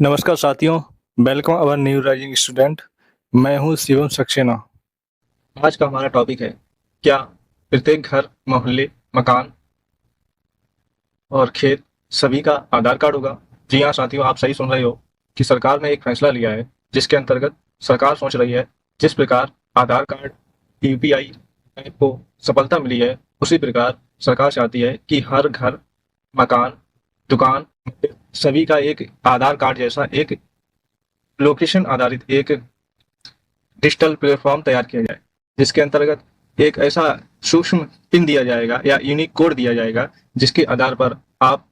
नमस्कार साथियों, welcome our new rising student. मैं हूं शिवम सक्सेना। आज का हमारा टॉपिक है, क्या प्रत्येक घर, मोहल्ले, मकान और खेत सभी का आधार कार्ड होगा? जी हाँ साथियों, आप सही सुन रहे हो कि सरकार ने एक फैसला लिया है जिसके अंतर्गत सरकार सोच रही है जिस प्रकार आधार कार्ड यूपीआई ऐप को सफलता मिली है, उसी प्रकार सरकार चाहती है कि हर घर, मकान, दुकान, सभी का एक आधार कार्ड जैसा एक लोकेशन आधारित एक डिजिटल प्लेटफॉर्म तैयार किया जाए, जिसके अंतर्गत एक ऐसा सूक्ष्म पिन दिया जाएगा या यूनिक कोड दिया जाएगा जिसके आधार पर आप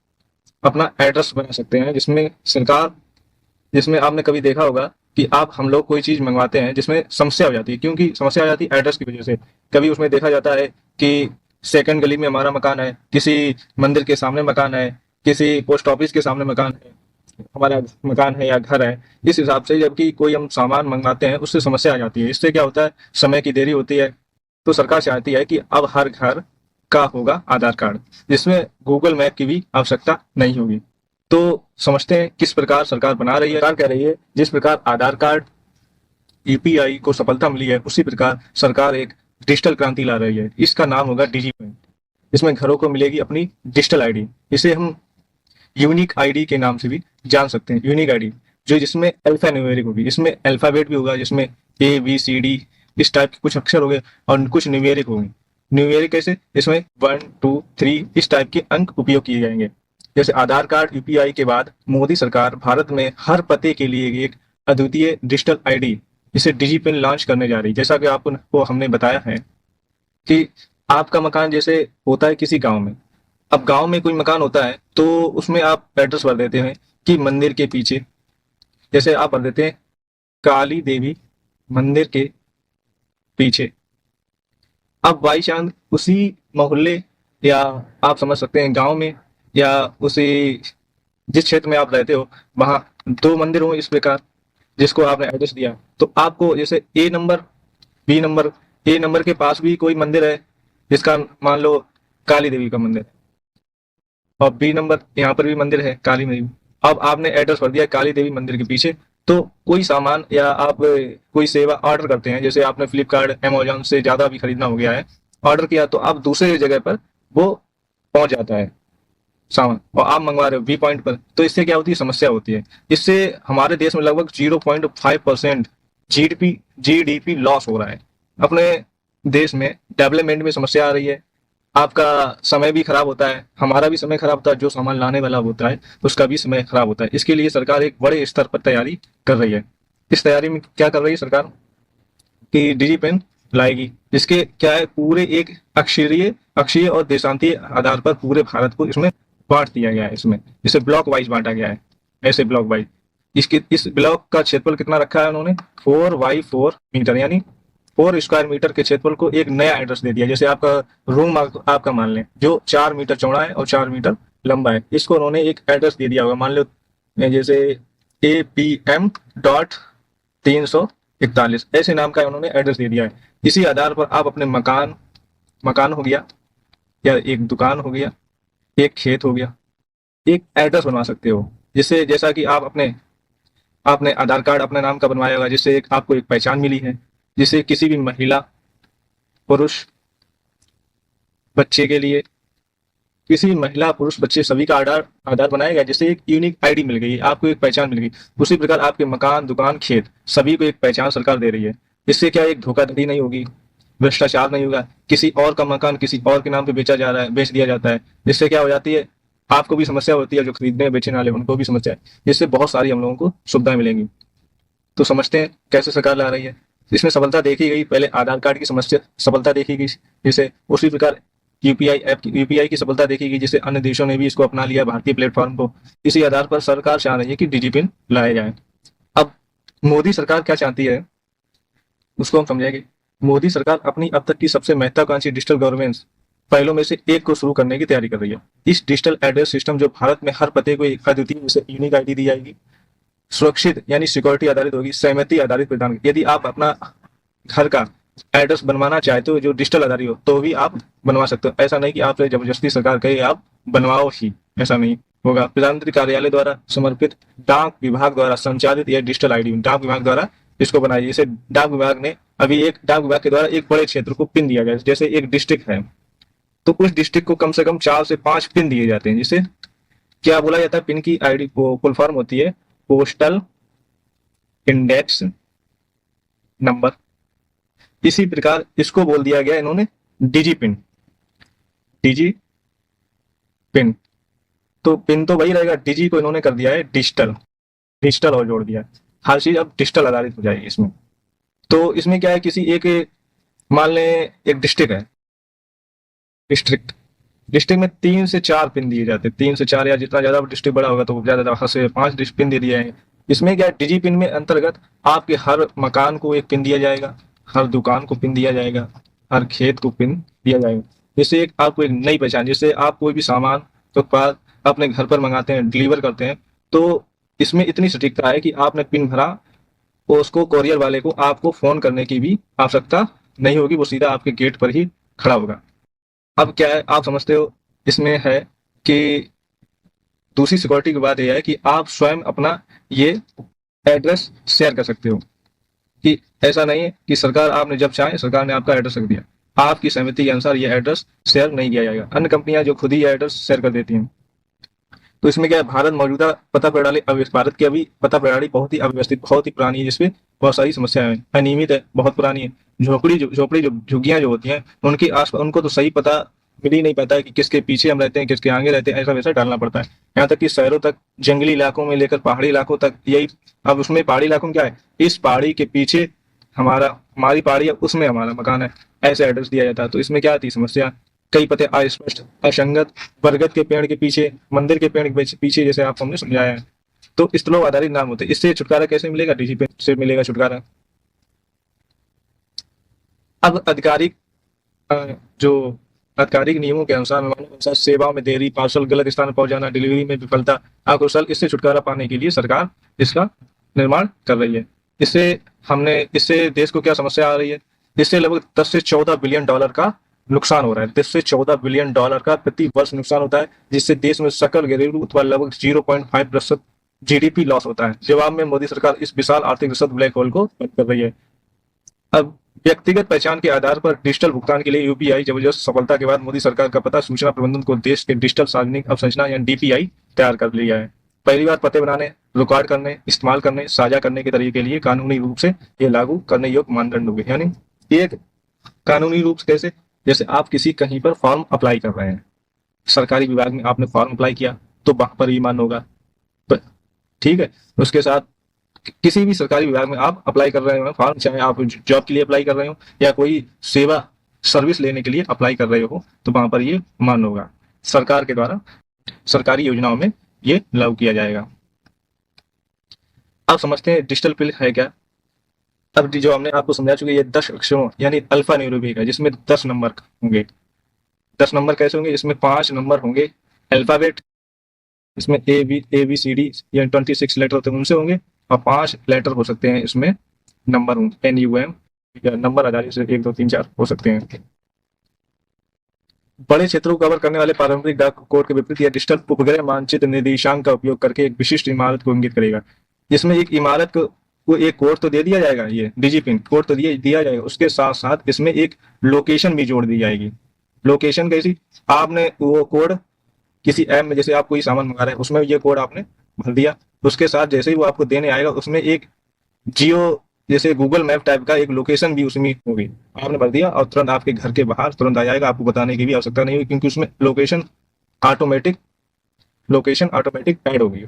अपना एड्रेस बना सकते हैं। जिसमें आपने कभी देखा होगा कि आप हम लोग कोई चीज मंगवाते हैं जिसमें समस्या हो जाती है, क्योंकि समस्या आ जाती है एड्रेस की वजह से। कभी उसमें देखा जाता है कि सेकंड गली में हमारा मकान है, किसी मंदिर के सामने मकान है, किसी पोस्ट ऑफिस के सामने मकान है, हमारा मकान है या घर है। इस हिसाब से जबकि कोई हम सामान मंगवाते हैं उससे समस्या आ जाती है, इससे क्या होता है, समय की देरी होती है। तो सरकार चाहती है कि अब हर घर का होगा आधार कार्ड, जिसमें गूगल मैप की भी आवश्यकता नहीं होगी। तो समझते हैं किस प्रकार सरकार बना रही है। सरकार कह रही है जिस प्रकार आधार कार्ड यूपीआई को सफलता मिली है, उसी प्रकार सरकार एक डिजिटल क्रांति ला रही है। इसका नाम होगा डिजिपेन। इसमें घरों को मिलेगी अपनी डिजिटल आईडी। इसे हम यूनिक आईडी के नाम से भी जान सकते हैं। यूनिक आईडी जो जिसमें अल्फा न्यूमेरिक होगी, इसमें अल्फाबेट भी होगा, जिसमें ए बी सी डी इस टाइप के कुछ अक्षर हो गए और कुछ न्यूमेरिक होंगे। न्यूमेरिक कैसे? इसमें 1 2 3 इस टाइप के अंक उपयोग किए जाएंगे। जैसे आधार कार्ड यूपीआई के बाद मोदी सरकार भारत में हर पते के लिए एक अद्वितीय डिजिटल आईडी, इसे डिजिपेन लॉन्च करने जा रही है। जैसा कि आपको हमने बताया है कि आपका मकान जैसे होता है किसी गांव में। अब गांव में कोई मकान होता है तो उसमें आप एड्रेस भर देते हैं कि मंदिर के पीछे, जैसे आप भर देते हैं काली देवी मंदिर के पीछे। अब बाई चांस उसी मोहल्ले या आप समझ सकते हैं गांव में या उसी जिस क्षेत्र में आप रहते हो वहां दो मंदिर हो इस प्रकार, जिसको आपने एड्रेस दिया, तो आपको जैसे बी नंबर ए नंबर के पास भी कोई मंदिर है जिसका मान लो काली देवी का मंदिर है, और बी नंबर यहाँ पर भी मंदिर है काली देवी। अब आपने एड्रेस भर दिया काली देवी मंदिर के पीछे, तो कोई सामान या आप कोई सेवा ऑर्डर करते हैं, जैसे आपने फ्लिपकार्ट अमेजोन से ज्यादा भी खरीदना हो गया है, ऑर्डर किया तो आप दूसरे जगह पर वो पहुंच जाता है सामान, और आप मंगवा रहे हो बी पॉइंट पर, तो इससे क्या होती है, समस्या होती है। इससे हमारे देश में लगभग 0.5% जीडीपी लॉस हो रहा है। अपने देश में डेवलपमेंट में समस्या आ रही है, आपका समय भी खराब होता है, हमारा भी समय खराब होता है, जो सामान लाने वाला होता है उसका भी समय खराब होता है। इसके लिए सरकार एक बड़े स्तर पर तैयारी कर रही है। इस तैयारी में क्या कर रही है सरकार कि डिजिपेन लाएगी, जिसके क्या है, पूरे एक अक्षीय और देशांतीय आधार पर पूरे भारत को इसमें बांट दिया गया है। इसमें इसे ब्लॉक वाइज बांटा गया है, ऐसे ब्लॉक वाइज। इसके इस ब्लॉक का क्षेत्रफल कितना रखा है उन्होंने, 4x4 मीटर, यानी 4 स्क्वायर मीटर के क्षेत्रफल को एक नया एड्रेस दे दिया। जैसे आपका रूम आपका मान लें जो 4 मीटर चौड़ा है और 4 मीटर लंबा है, इसको उन्होंने एक एड्रेस दे दिया होगा, मान लो जैसे APM.341 ऐसे नाम का उन्होंने एड्रेस दे दिया है। इसी आधार पर आप अपने मकान हो गया या एक दुकान हो गया, एक खेत हो गया, एक एड्रेस बनवा सकते हो, जिससे जैसा कि आप आपने आधार कार्ड अपने नाम का बनवाया होगा, जिससे आपको एक पहचान मिली है, जिससे किसी भी महिला, पुरुष, बच्चे के लिए, किसी भी महिला, पुरुष, बच्चे सभी का आधार आधार बनाया गया, जिससे एक यूनिक आईडी मिल गई, आपको एक पहचान मिल गई। उसी प्रकार आपके मकान, दुकान, खेत सभी को एक पहचान सरकार दे रही है। इससे क्या, एक धोखाधड़ी नहीं होगी, भ्रष्टाचार नहीं होगा, किसी और का मकान किसी और के नाम पे बेच दिया जाता है। जिससे क्या हो जाती है, आपको भी समस्या होती है, जो खरीदने बेचने वाले उनको भी समस्या है। जिससे बहुत सारी हम लोगों को सुविधाएं मिलेंगी। तो समझते हैं कैसे सरकार ला रही है। इसमें सफलता देखी गई, पहले आधार कार्ड की समस्या सफलता देखी गई, जिसे उसी प्रकार यूपीआई की सफलता देखी गई, जिसे अन्य देशों ने भी इसको अपना लिया, भारतीय प्लेटफॉर्म को। इसी आधार पर सरकार चाह रही है कि डिजिपिन लाया जाए। अब मोदी सरकार क्या चाहती है उसको हम समझेंगे। मोदी सरकार अपनी अब तक की सबसे महत्वाकांक्षी डिजिटल गवर्नेंस पहलों में से एक को शुरू करने की तैयारी कर रही है। इस डिजिटल एड्रेस सिस्टम जो भारत में हर पते को एक अद्वितीय यूनिक आईडी दी जाएगी, सुरक्षित यानी सिक्योरिटी आधारित होगी, सहमति आधारित प्रदान। यदि आप अपना घर का एड्रेस बनवाना चाहते हो जो डिजिटल आधारित हो तो भी आप बनवा सकते हो। ऐसा नहीं कि आप जबरदस्ती सरकार कहे आप बनवाओ ही, ऐसा नहीं। होगा। प्रधानमंत्री कार्यालय द्वारा समर्पित डाक विभाग द्वारा संचालित यह डिजिटल आईडी डाक विभाग द्वारा इसको बनाई। जैसे डाक विभाग ने अभी एक डाक विभाग के द्वारा एक बड़े क्षेत्र को पिन दिया गया, जैसे एक डिस्ट्रिक्ट है तो उस डिस्ट्रिक्ट को कम से कम 4 से 5 पिन दिए जाते हैं, जिसे क्या बोला जाता है, पिन की आईडी फुल फॉर्म होती है पोस्टल इंडेक्स नंबर। इसी प्रकार इसको बोल दिया गया इन्होंने डिजी पिन। डिजी पिन तो पिन तो वही रहेगा, डिजी को इन्होंने कर दिया है डिजिटल। डिजिटल और जोड़ दिया है, हर चीज अब डिजिटल आधारित हो जाएगी इसमें। तो इसमें क्या है, किसी एक मान लें एक डिस्ट्रिक्ट है, डिस्ट्रिक्ट डिस्ट्रिक्ट में 3 से 4 पिन दिए जाते हैं, 3 से 4 या जितना ज्यादा डिस्ट्रिक्ट बड़ा होगा तो ज्यादा से 5 पिन दे दिए हैं। इसमें क्या है, डिजी पिन में अंतर्गत आपके हर मकान को एक पिन दिया जाएगा, हर दुकान को पिन दिया जाएगा, हर खेत को पिन दिया जाएगा। जिससे एक आपको एक नई पहचान, जिससे आप कोई भी सामान तो अपने घर पर मंगाते हैं, डिलीवर करते हैं, तो इसमें इतनी सटीकता है कि आपने पिन भरा तो उसको कोरियर वाले को आपको फोन करने की भी आवश्यकता नहीं होगी, वो सीधा आपके गेट पर ही खड़ा होगा। अब क्या है, आप समझते हो इसमें है कि दूसरी सिक्योरिटी की बात यह है कि आप स्वयं अपना ये एड्रेस शेयर कर सकते हो, कि ऐसा नहीं है कि सरकार आपने जब चाहे सरकार ने आपका एड्रेस रख दिया, आपकी सहमति के अनुसार ये एड्रेस शेयर नहीं किया जाएगा। अन्य कंपनियां जो खुद ही एड्रेस शेयर कर देती हैं। तो इसमें क्या है, भारत की अभी पता प्रणाली बहुत ही अव्यवस्थित, बहुत ही पुरानी है, जिसमें बहुत सारी समस्याएं हैं, अनियमित है, बहुत पुरानी है। झोपड़ी जो झुग्गियां जो होती हैं उनके आस उनको तो सही पता मिल ही नहीं पाता है कि किसके पीछे हम रहते हैं, किसके आगे रहते हैं, ऐसा वैसा डालना पड़ता है। यहाँ तक कि शहरों तक, जंगली इलाकों में लेकर पहाड़ी इलाकों तक यही। अब उसमें पहाड़ी इलाकों में क्या है, इस पहाड़ी के पीछे हमारी पहाड़ी है, उसमें हमारा मकान है, ऐसे एड्रेस दिया जाता है। तो इसमें क्या आती है समस्या, कई पते अस्पष्ट, असंगत, बरगद के पेड़ के पीछे, मंदिर के पेड़ के पीछे, जैसे आपको हमने समझाया है। तो स्थलों आधारित नाम होते हैं। इससे छुटकारा कैसे मिलेगा, डीजी पे से मिलेगा छुटकारा। अब जो आधिकारिक नियमों के अनुसार, अनुसार सेवाओं में देरी, पार्सल गलत स्थान पर पहुंच जाना, डिलीवरी में विफलता, अकुशल, इससे छुटकारा पाने के लिए सरकार इसका निर्माण कर रही है। इससे देश को क्या समस्या आ रही है, इससे लगभग 10 से 14 बिलियन डॉलर का नुकसान हो रहा है। 10 से 14 बिलियन डॉलर का प्रति वर्ष नुकसान होता है, जिससे देश में सकल घरेलू उत्पाद लगभग 0.5% जीडीपी लॉस होता है। जवाब में मोदी सरकार इस विशाल आर्थिक रसद ब्लैक होल को बंद कर रही है। अब व्यक्तिगत पहचान के आधार पर डिजिटल भुगतान के लिए यूपीआई जबरदस्त सफलता के बाद मोदी सरकार का पता सूचना प्रबंधन को देश के डिजिटल सार्वजनिक अवसंरचना या डीपीआई तैयार कर लिया है। पहली बार पते बनाने, रिकॉर्ड करने, इस्तेमाल करने, साझा करने के तरीके के लिए कानूनी रूप से ये लागू करने योग्य मानदंड होंगे। यानी एक कानूनी रूप से कैसे, जैसे आप किसी कहीं पर फॉर्म अप्लाई कर रहे हैं, सरकारी विभाग में आपने फॉर्म अप्लाई किया तो वहां पर ईमान होगा, ठीक है। उसके साथ किसी भी सरकारी विभाग में आप अप्लाई कर रहे हो फॉर्म, चाहे आप जॉब के लिए अप्लाई कर रहे हो या कोई सेवा सर्विस लेने के लिए अप्लाई कर रहे हो, तो वहां पर ये मान होगा। सरकार के द्वारा सरकारी योजनाओं में ये लागू किया जाएगा। आप समझते हैं डिजिटल बिल है क्या। अब जो हमने आपको समझा चुके, ये 10 अक्षरों यानी अल्फा न्यूमेरिक है, जिसमें 10 नंबर होंगे। 10 नंबर कैसे होंगे, इसमें 5 नंबर होंगे अल्फाबेट, इसमें ए बी सी डी या 26 लेटर होते हैं उनसे होंगे, और 5 लेटर हो सकते हैं इसमें नंबर होंगे NUM, या नंबर आधारित से 1 2 3 4 हो सकते हैं। बड़े क्षेत्रों को कवर करने वाले पारंपरिक डाक कोड के विपरीत यह डिजिटल उपग्रह मानचित्र निर्देशांक का उपयोग करके एक विशिष्ट इमारत को इंगित करेगा। जिसमें एक इमारत को एक कोड तो दे दिया जाएगा, ये डिजी पिन कोड तो दिया जाएगा, उसके साथ साथ इसमें एक लोकेशन भी जोड़ दी जाएगी। लोकेशन कैसी, आपने वो कोड किसी ऐप में, जैसे आप कोई सामान मंगा रहे हैं उसमें ये कोड आपने भर दिया, उसके साथ जैसे ही वो आपको देने आएगा उसमें एक जियो जैसे गूगल मैप टाइप का एक लोकेशन भी उसमें होगी, आपने भर दिया और तुरंत आपके घर के बाहर तुरंत आ जाएगा, आपको बताने की भी आवश्यकता नहीं होगी, क्योंकि उसमें लोकेशन ऑटोमेटिक ऐड होगी,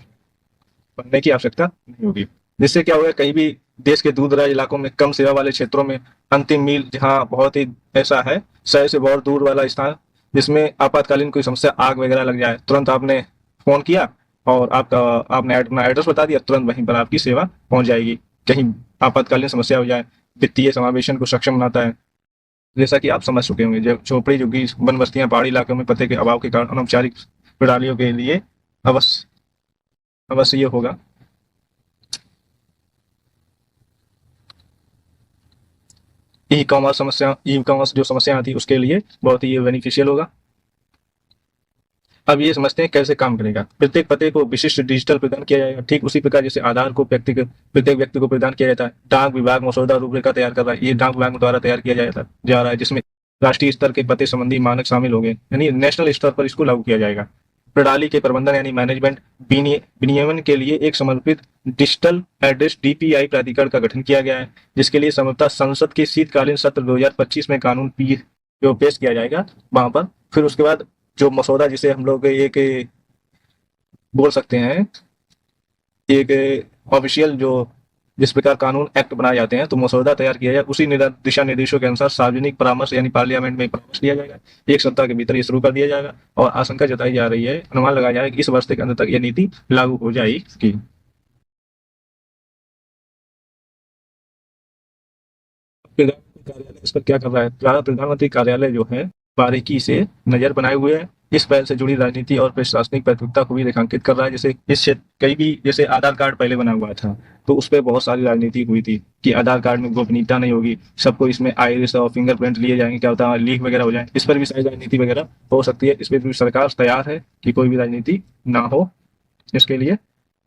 बनने की आवश्यकता नहीं होगी। जिससे क्या होगा, कहीं भी देश के दूर दराज इलाकों में, कम सेवा वाले क्षेत्रों में, अंतिम मील जहाँ बहुत ही ऐसा है शहर से बहुत दूर वाला स्थान, जिसमें आपातकालीन कोई समस्या, आग वगैरह लग जाए, तुरंत आपने फोन किया और आपने अपना एड्रेस बता दिया, तुरंत वहीं पर आपकी सेवा पहुंच जाएगी। कहीं आपातकालीन समस्या हो जाए, वित्तीय समावेशन को सक्षम बनाता है। जैसा कि आप समझ चुके होंगे, जब झोपड़ी झुग्गी वन बस्तियां पहाड़ी इलाकों में पते के अभाव के कारण अनौपचारिक प्रणालियों के लिए अवश्य अवश्य ये होगा। ई कॉमर्स जो समस्या आती है उसके लिए बहुत ही बेनिफिशियल होगा। अब ये समझते हैं कैसे काम करेगा। प्रत्येक पते को विशिष्ट डिजिटल प्रदान किया जाएगा, ठीक उसी प्रकार जैसे आधार को प्रत्येक व्यक्ति को प्रदान किया जाता है। डाक विभाग मसौदा रूपरेखा तैयार कर रहा है, ये डाक विभाग द्वारा तैयार किया जा रहा है, जिसमें राष्ट्रीय स्तर के पते संबंधी मानक शामिल हो गए, यानी नेशनल स्तर पर इसको लागू किया जाएगा। प्रणाली के प्रबंधन यानी मैनेजमेंट विनियमन के लिए एक समर्पित डिजिटल एड्रेस डीपीआई प्राधिकरण का गठन किया गया है, जिसके लिए संभवतः संसद के शीतकालीन सत्र 2025 में कानून जो पेश किया जाएगा वहां पर। फिर उसके बाद जो मसौदा जिसे हम लोग एक बोल सकते हैं, एक ऑफिशियल जो जिस प्रकार कानून एक्ट बनाए जाते हैं, तो मसौदा तैयार किया जाए, उसी दिशा निर्देशों के अनुसार सार्वजनिक परामर्श यानी पार्लियामेंट में परामर्श लिया जाएगा। 1 सप्ताह के भीतर ये शुरू कर दिया जाएगा और आशंका जताई जा रही है, अनुमान लगाया जाएगा कि इस वर्ष के अंत तक यह नीति लागू हो जाएगी। कार्यालय इस पर क्या कर रहा है? प्रधानमंत्री कार्यालय जो है बारीकी से नजर बनाए हुए है, इस पहल से जुड़ी राजनीति और प्रशासनिक प्राथमिकता को भी रेखांकित कर रहा है। जैसे इस क्षेत्र कई भी, जैसे आधार कार्ड पहले बना हुआ था, तो उस पर बहुत सारी राजनीति हुई थी कि आधार कार्ड में गोपनीयता नहीं होगी, सबको इसमें आइरिस और फिंगरप्रिंट लिए जाएंगे, क्या होता है लीक वगैरह हो जाए, इस पर भी सारी राजनीति वगैरह हो सकती है। इस पर भी सरकार तैयार है कि कोई भी राजनीति ना हो। इसके लिए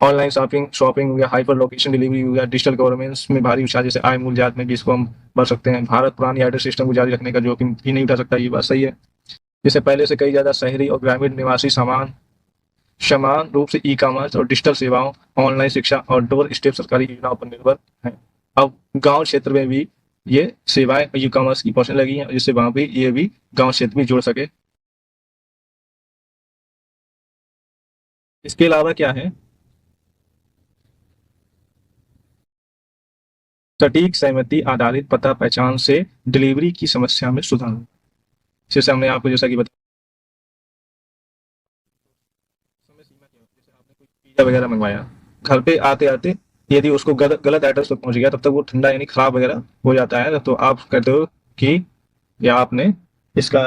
ऑनलाइन शॉपिंग हो गया, हाइपर लोकेशन डिलीवरी हो गया, डिजिटल गवर्नेंस में भारी विचार, जैसे आय मूल्यजात में भी इसको हम बढ़ सकते हैं। भारत पुरानी एड्रेस सिस्टम को जारी रखने का जोखिम भी नहीं उठा सकता, ये बात सही है। जैसे पहले से कई ज्यादा शहरी और ग्रामीण निवासी समान रूप से ई कॉमर्स और डिजिटल सेवाओं, ऑनलाइन शिक्षा और डोर स्टेप सरकारी योजनाओं पर निर्भर हैं। अब गांव क्षेत्र में भी ये सेवाएं ई कॉमर्स की पहुंचने लगी हैं, जिससे वहां भी ये भी गांव क्षेत्र में जुड़ सके। इसके अलावा क्या है, सटीक सहमति आधारित पता पहचान से डिलीवरी की समस्या में सुधार। जैसे हमने आपको जैसा कि बताया, समय सीमा क्या होती है, जैसे आपने कोई पिज्जा वगैरह मंगवाया, घर पे आते आते यदि उसको गलत एड्रेस पर पहुंच गया, तब तक वो ठंडा यानी खराब वगैरह हो जाता है, तो आप कहते हो कि या आपने इसका,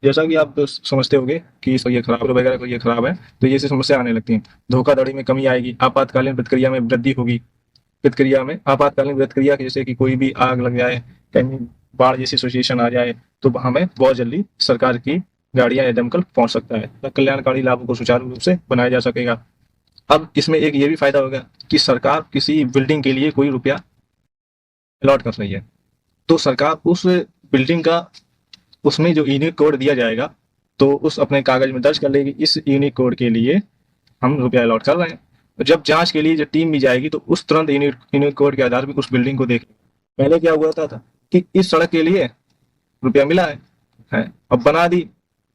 जैसा कि आप समझते होंगे कि इसका ये खराब वगैरह को ये खराब है, तो ये ऐसी समस्या आने लगती है। धोखाधड़ी में कमी आएगी, आपातकालीन प्रतिक्रिया में वृद्धि होगी। आपातकालीन प्रतिक्रिया जैसे कि कोई भी आग लग जाए, कहीं बाढ़ जैसी सिचुएशन आ जाए, तो हमें बहुत जल्दी सरकार की गाड़ियां या दमकल पहुंच सकता है। कल्याणकारी लाभों को सुचारू रूप से बनाया जा सकेगा। अब इसमें एक ये भी फायदा होगा कि सरकार किसी बिल्डिंग के लिए कोई रुपया अलॉट कर रही है, तो सरकार उस बिल्डिंग का, उसमें जो यूनिक कोड दिया जाएगा, तो उस अपने कागज में दर्ज कर लेगी, इस यूनिक कोड के लिए हम रुपया अलॉट कर रहे हैं। तो जब जांच के लिए जब टीम भी जाएगी, तो उस तुरंत यूनिक कोड के आधार पर उस बिल्डिंग को देख। पहले क्या हुआ था कि इस सड़क के लिए रुपया मिला है, अब बना दी,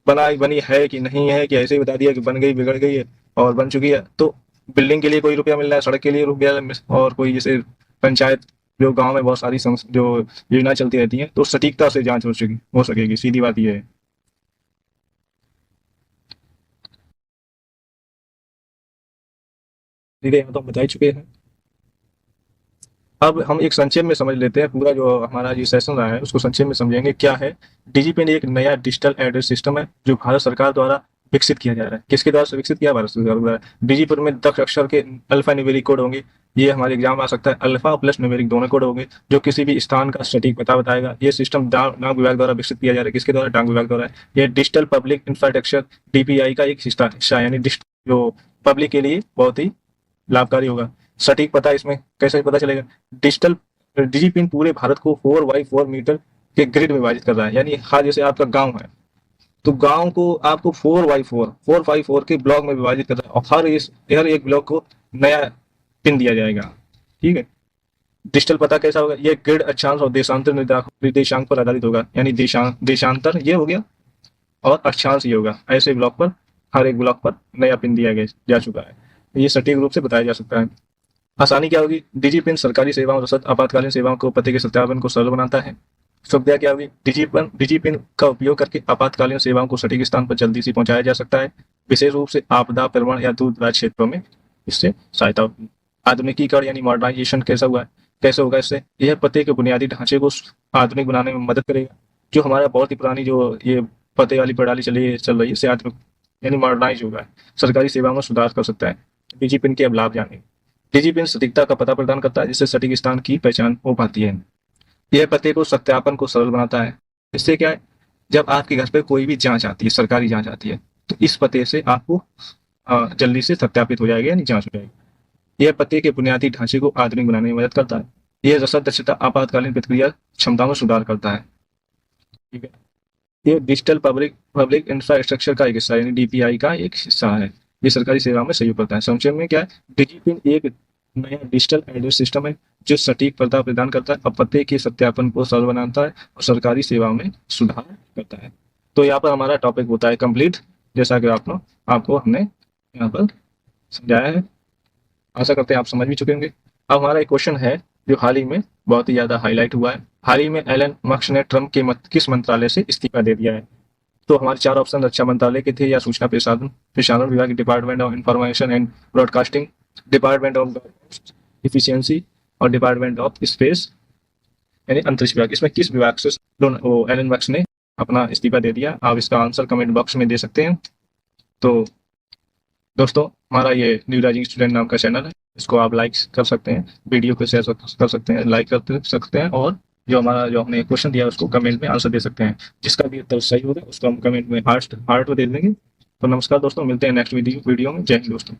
बनाई बनी है कि नहीं है, कि ऐसे ही बता दिया कि बन गई, बिगड़ गई है और बन चुकी है, तो बिल्डिंग के लिए कोई रुपया मिल रहा है, सड़क के लिए रुपया, और कोई जैसे पंचायत, जो गांव में बहुत सारी जो योजना चलती रहती है, तो सटीकता से जांच हो सकेगी, सीधी बात यह है। ठीक है, यहाँ तो हम बता ही चुके हैं। अब हम एक संक्षेप में समझ लेते हैं, पूरा जो हमारा ये सेशन रहा है उसको संक्षेप में समझेंगे। क्या है डीजीपीन? एक नया डिजिटल एड्रेस सिस्टम है जो भारत सरकार द्वारा विकसित किया जा रहा है। किसके द्वारा विकसित किया? भारत सरकार द्वारा। डीजीपीन में 10 अक्षर के अल्फा न्यूमेरिक कोड होंगे। ये हमारे एग्जाम आ सकता है, अल्फा प्लस न्यूमेरिक दोनों कोड होंगे, जो किसी भी स्थान का सटीक पता बताएगा। ये सिस्टम डाक विभाग द्वारा विकसित किया जा रहा है। किसके द्वारा? डाक विभाग द्वारा। ये डिजिटल पब्लिक इंफ्रास्ट्रक्चर डीपीआई का एक हिस्सा यानी जो पब्लिक के लिए बहुत ही लाभकारी होगा। सटीक पता इसमें कैसे पता चलेगा? डिजिटल डीजीपिन पूरे भारत को 4x4 मीटर के ग्रिड में विभाजित कर रहा है, यानी हाँ, जैसे आपका गांव है, तो गांव को आपको 4x4 के ब्लॉक में विभाजित कर रहा है, और हर एक ब्लॉक को नया पिन दिया जाएगा। ठीक है। डिजिटल पता कैसा होगा? ये ग्रिड अक्षांश और देशांतर निर्देशांक पर आधारित होगा, यानी देशांतर ये हो गया और अक्षांश ये होगा। ऐसे ब्लॉक पर, हर एक ब्लॉक पर नया पिन दिया जा चुका है। ये सटीक रूप से बताया जा सकता है। आसानी क्या होगी? डिजीपिन सरकारी सेवाओं, रसद, आपातकालीन सेवाओं को, पते के सत्यापन को सरल बनाता है। सुविधा क्या होगी? डिजीपिन का उपयोग करके आपातकालीन सेवाओं को सटीक स्थान पर जल्दी से पहुंचाया जा सकता है, विशेष रूप से आपदा प्रवण या दूर दराज क्षेत्रों में इससे सहायता होगी। आधुनिकीकरण यानी मॉडर्नाइजेशन कैसे होगा इससे? यह पते के बुनियादी ढांचे को आधुनिक बनाने में मदद करेगा। जो हमारा बहुत ही पुरानी जो ये पते वाली प्रणाली चल रही है, इससे आधुनिक यानी मॉडर्नाइज होगा, सरकारी सेवाओं में सुधार कर सकता है। डिजीपिन के अब लाभ जानेंगे। डिजीपिन सटीकता का पता प्रदान करता है, जिससे सटीक स्थान की पहचान हो पाती है। यह पते को सत्यापन को सरल बनाता है। इससे क्या है? जब आपके घर पे कोई भी जांच आती है, सरकारी जांच आती है, तो इस पते से आपको जल्दी से सत्यापित हो जाएगा, यानी जांच हो जाएगी। यह पते के बुनियादी ढांचे को आधुनिक बनाने में मदद करता है। यह रसद दक्षता आपातकालीन प्रतिक्रिया क्षमता में सुधार करता है। ठीक है, ये डिजिटल पब्लिक पब्लिक इंफ्रास्ट्रक्चर का एक हिस्सा यानी डीपीआई का एक हिस्सा है। ये सरकारी सेवा में सहयोग करता है। संक्षेप में क्या है, डिजिपिन एक नया डिजिटल एड्रेस सिस्टम है जो सटीक पता प्रदान करता है और पते के सत्यापन को सरल बनाता है और सरकारी सेवा में सुधार करता है। तो यहाँ पर हमारा टॉपिक होता है कंप्लीट, जैसा कि आपको हमने यहाँ पर समझाया है। आशा करते हैं आप समझ भी चुके होंगे। अब हमारा एक क्वेश्चन है जो हाल ही में बहुत ही ज्यादा हाईलाइट हुआ है। हाल ही में एलन मस्क ने ट्रंप के किस मंत्रालय से इस्तीफा दे दिया है? तो हमारे चार ऑप्शन रक्षा मंत्रालय के थे, या सूचना प्रसारण विभाग, department of information and broadcasting, department of efficiency और डिपार्टमेंट ऑफ स्पेस यानी अंतरिक्ष विभाग। इसमें किस विभाग से एलन मस्क ने अपना इस्तीफा दे दिया? आप इसका आंसर कमेंट बॉक्स में दे सकते हैं। तो दोस्तों, हमारा ये न्यू राइजिंग स्टूडेंट नाम का चैनल है, इसको आप लाइक कर सकते हैं, वीडियो को शेयर कर सकते हैं, लाइक कर सकते हैं, और जो हमने क्वेश्चन दिया उसको कमेंट में आंसर दे सकते हैं। जिसका भी उत्तर सही होगा उसको हम कमेंट में हार्ट दे देंगे। तो नमस्कार दोस्तों, मिलते हैं नेक्स्ट वीडियो में। जय हिंद दोस्तों।